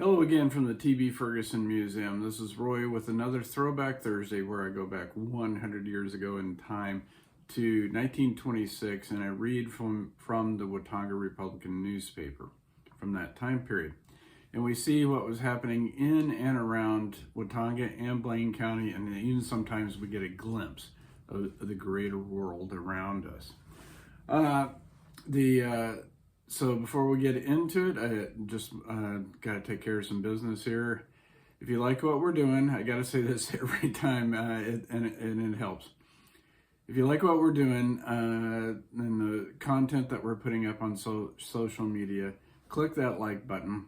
Hello again from the T.B. Ferguson Museum. This is Roy with another Throwback Thursday where I go back 100 years ago in time to 1926 and I read from the Watonga Republican newspaper from that time period. And we see what was happening in and around Watonga and Blaine County, and even sometimes we get a glimpse of the greater world around us. So before we get into it, I just got to take care of some business here. If you like what we're doing, I got to say this every time, and it helps. If you like what we're doing and the content that we're putting up on social media, click that like button.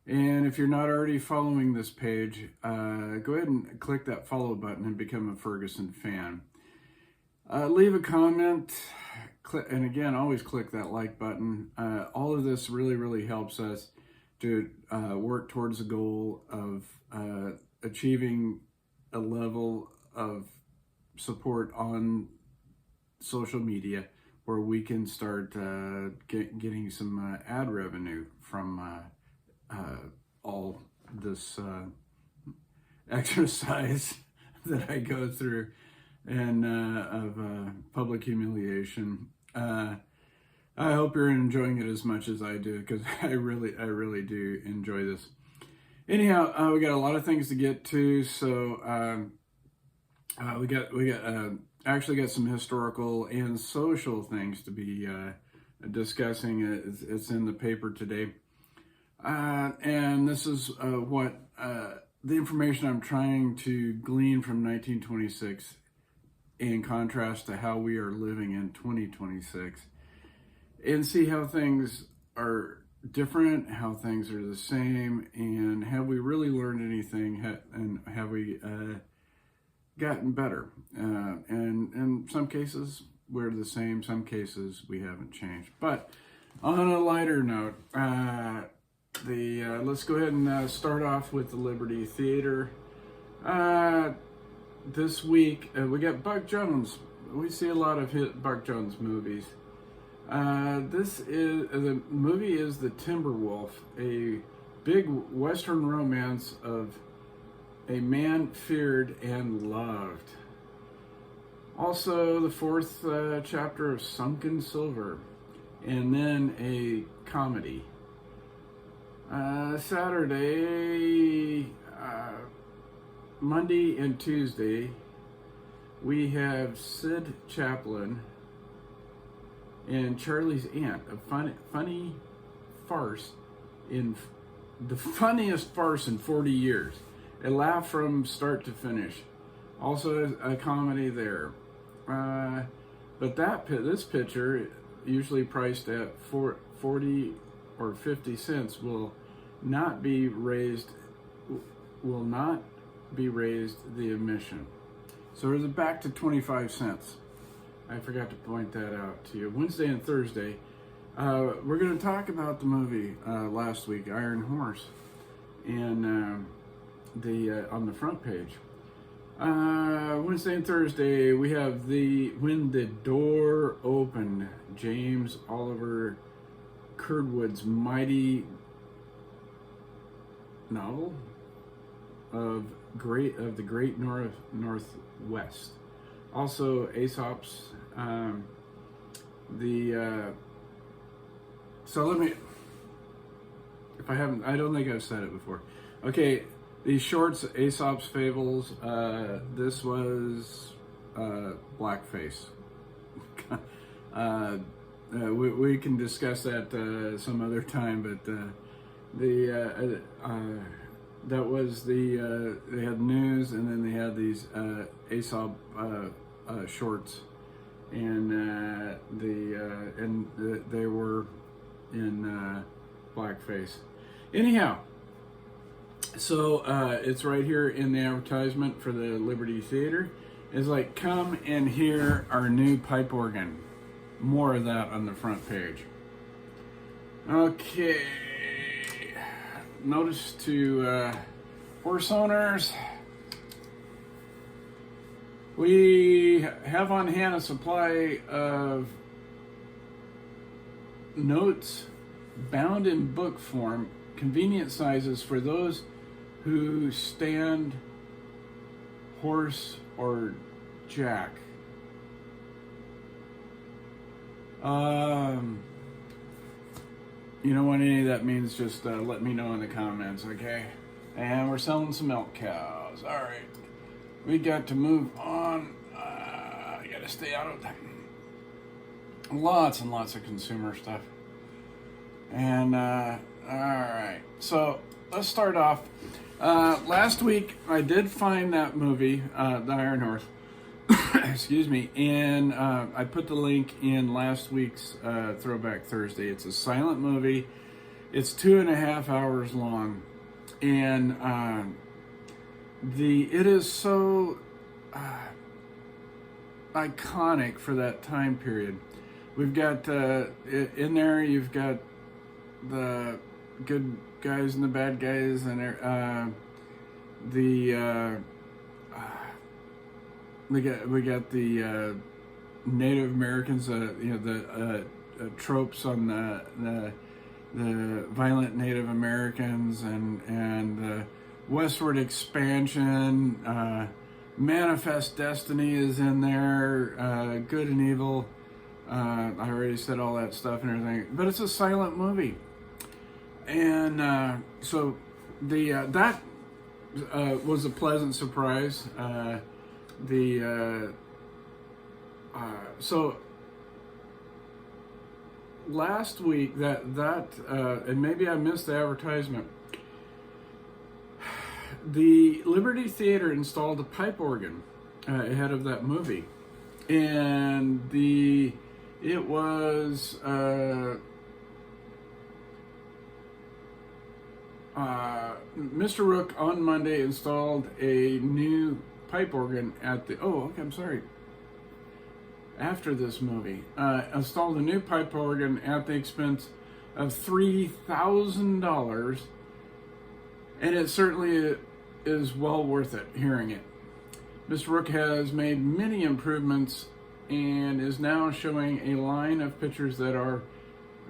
And if you're not already following this page, go ahead and click that follow button and become a Ferguson fan. Leave a comment. And again, always click that like button. All of this really helps us to work towards the goal of achieving a level of support on social media where we can start getting some ad revenue from all this exercise that I go through and of public humiliation. I hope you're enjoying it as much as I do, because I really do enjoy this. Anyhow, we got a lot of things to get to, so we actually got some historical and social things to be discussing. It's in the paper today, and this is what the information I'm trying to glean from 1926 in contrast to how we are living in 2026, and see how things are different, how things are the same, and have we really learned anything, and have we gotten better? And in some cases we're the same, some cases we haven't changed. But on a lighter note, let's go ahead and start off with the Liberty Theater. This week, we got Buck Jones. We see a lot of Buck Jones movies. The movie is The Timberwolf, a big Western romance of a man feared and loved. Also, the fourth chapter of Sunken Silver, and then a comedy. Saturday, Monday and Tuesday, we have Sid Chaplin and Charlie's Aunt, a funny farce, in the funniest farce in 40 years. A laugh from start to finish. Also a comedy there. But this picture, usually priced at 40 or 50 cents, will not be raised the admission. So we're back to 25 cents. I forgot to point that out to you. Wednesday and Thursday, we're going to talk about the movie last week, Iron Horse, and on the front page. Wednesday and Thursday, we have When the Door Opened, James Oliver Curwood's mighty novel of the Great Northwest. Also Aesop's so let me, I don't think I've said it before. Okay, these shorts, Aesop's Fables, this was blackface. We can discuss that some other time, but that was they had news, and then they had these Aesop shorts, and they were in blackface. Anyhow, so it's right here in the advertisement for the Liberty Theater. It's like, come and hear our new pipe organ. More of that on the front page. Okay. Notice to horse owners, we have on hand a supply of notes bound in book form convenient sizes for those who stand horse or jack. You know what any of that means, just let me know in the comments, okay? And we're selling some milk cows. All right. We got to move on. I got to stay out of lots and lots of consumer stuff. And, all right. So let's start off. Last week, I did find that movie, The Iron Horse. Excuse me. And I put the link in last week's Throwback Thursday. It's a silent movie. It's 2.5 hours long. And it is so iconic for that time period. We've got in there, you've got the good guys and the bad guys, and we got the Native Americans, the tropes on the violent Native Americans, and the westward expansion. Manifest Destiny is in there. Good and evil. I already said all that stuff and everything, but it's a silent movie, and so that was a pleasant surprise. So last week and maybe I missed the advertisement. The Liberty Theater installed a pipe organ ahead of that movie, and it was Mr. Rook on Monday installed a new pipe organ after this movie, installed a new pipe organ at the expense of $3,000, and it certainly is well worth it hearing it. Mr. Rook has made many improvements and is now showing a line of pitchers that are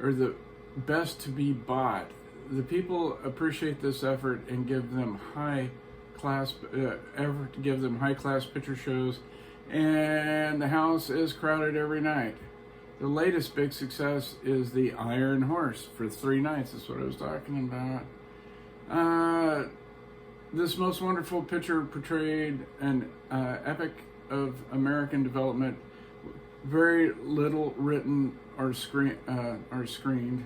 the best to be bought. The people appreciate this effort and give them high class pitcher shows, and the house is crowded every night. The latest big success is the Iron Horse for 3 nights. That's what I was talking about. This most wonderful picture portrayed an epic of American development. Very little written or screened.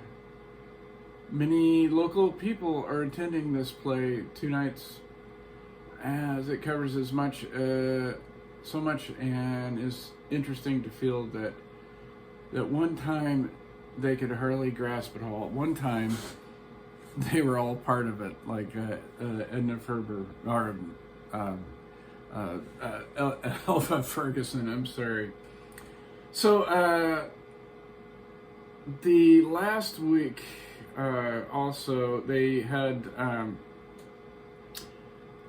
Many local people are attending this play 2 nights, as it covers so much, and is interesting to feel that one time they could hardly grasp it all. At one time, they were all part of it, like Edna Ferber, or Elva Ferguson, I'm sorry. So, the last week, also, they had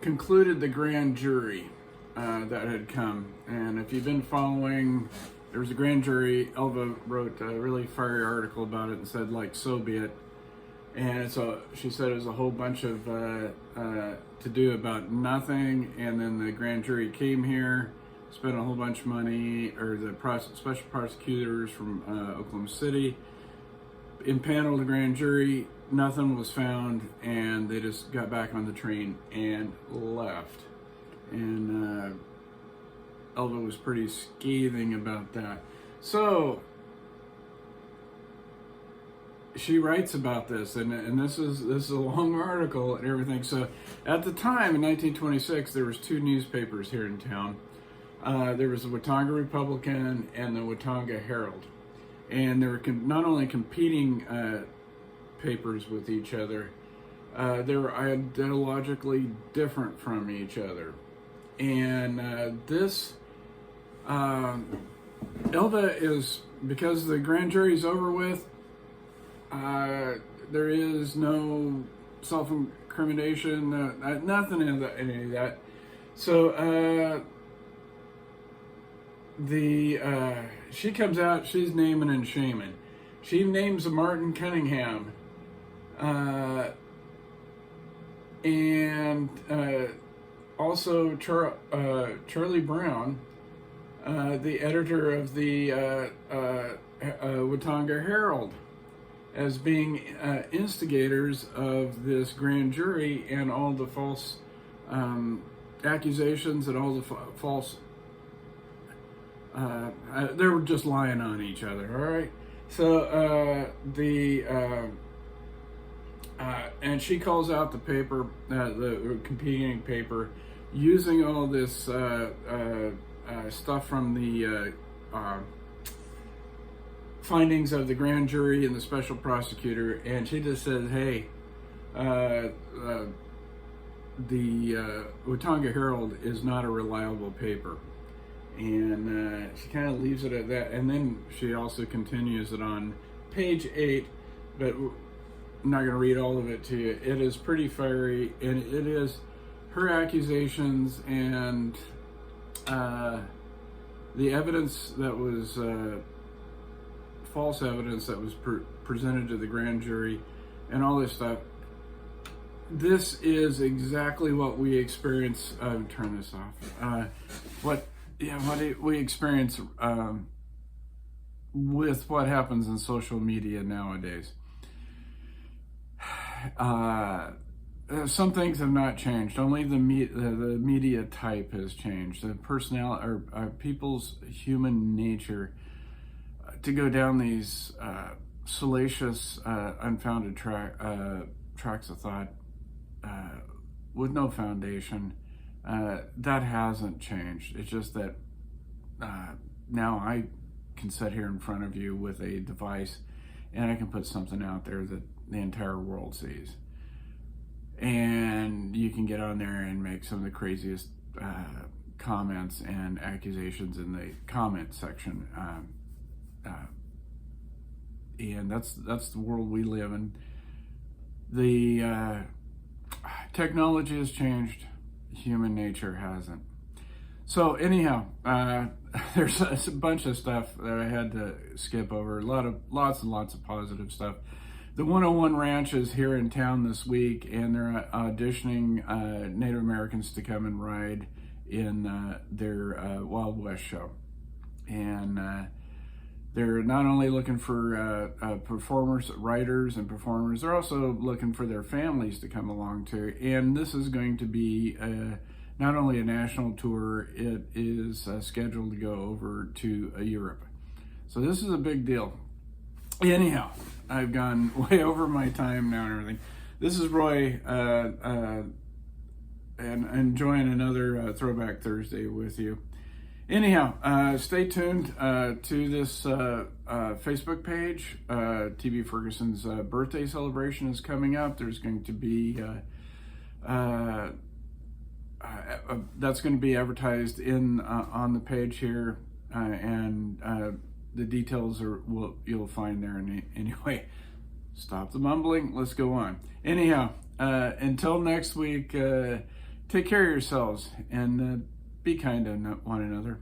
concluded the grand jury that had come. And if you've been following, there was a grand jury. Elva wrote a really fiery article about it and said, like, so be it. And so she said it was a whole bunch of to do about nothing. And then the grand jury came here, spent a whole bunch of money, or the special prosecutors from Oklahoma City impaneled the grand jury. Nothing was found, and they just got back on the train and left. And Elva was pretty scathing about that. So she writes about this, and this is a long article and everything. So at the time in 1926, there was 2 newspapers here in town. There was the Watonga Republican and the Watonga Herald, and they were not only competing papers with each other, they were ideologically different from each other. And this Elva is, because the grand jury's over with, there is no self-incrimination, nothing in any of that. So she comes out, she's naming and shaming. She names Martin Cunningham and also Charlie Brown, the editor of the Watonga Herald, as being instigators of this grand jury and all the false accusations and all the false. They were just lying on each other. All right. So and she calls out the paper, the competing paper, using all this stuff from the findings of the grand jury and the special prosecutor, and she just says, "Hey, the Watonga Herald is not a reliable paper," and she kind of leaves it at that. And then she also continues it on page 8, but I'm not going to read all of it to you. It is pretty fiery, and it is her accusations and the evidence that was false evidence that was presented to the grand jury and all this stuff. This is exactly what we experience. Turn this off. What we experience with what happens in social media nowadays. Some things have not changed. Only the media type has changed. The personality or people's human nature to go down these salacious, unfounded tracks of thought with no foundation. That hasn't changed. It's just that now I can sit here in front of you with a device and I can put something out there that the entire world sees. And you can get on there and make some of the craziest comments and accusations in the comment section. And that's the world we live in. The technology has changed. Human nature hasn't. So anyhow, there's a bunch of stuff that I had to skip over. Lots and lots of positive stuff. The 101 Ranch is here in town this week, and they're auditioning Native Americans to come and ride in their Wild West show. And they're not only looking for performers, writers, and performers, they're also looking for their families to come along too. And this is going to be not only a national tour, it is scheduled to go over to Europe. So this is a big deal. Anyhow, I've gone way over my time now and everything. This is Roy, and enjoying another Throwback Thursday with you. Anyhow, stay tuned to this Facebook page. TV Ferguson's birthday celebration is coming up. There's going to be that's going to be advertised in on the page here, and the details you'll find there. Anyway, stop the mumbling. Let's go on. Anyhow, until next week, take care of yourselves and be kind to one another.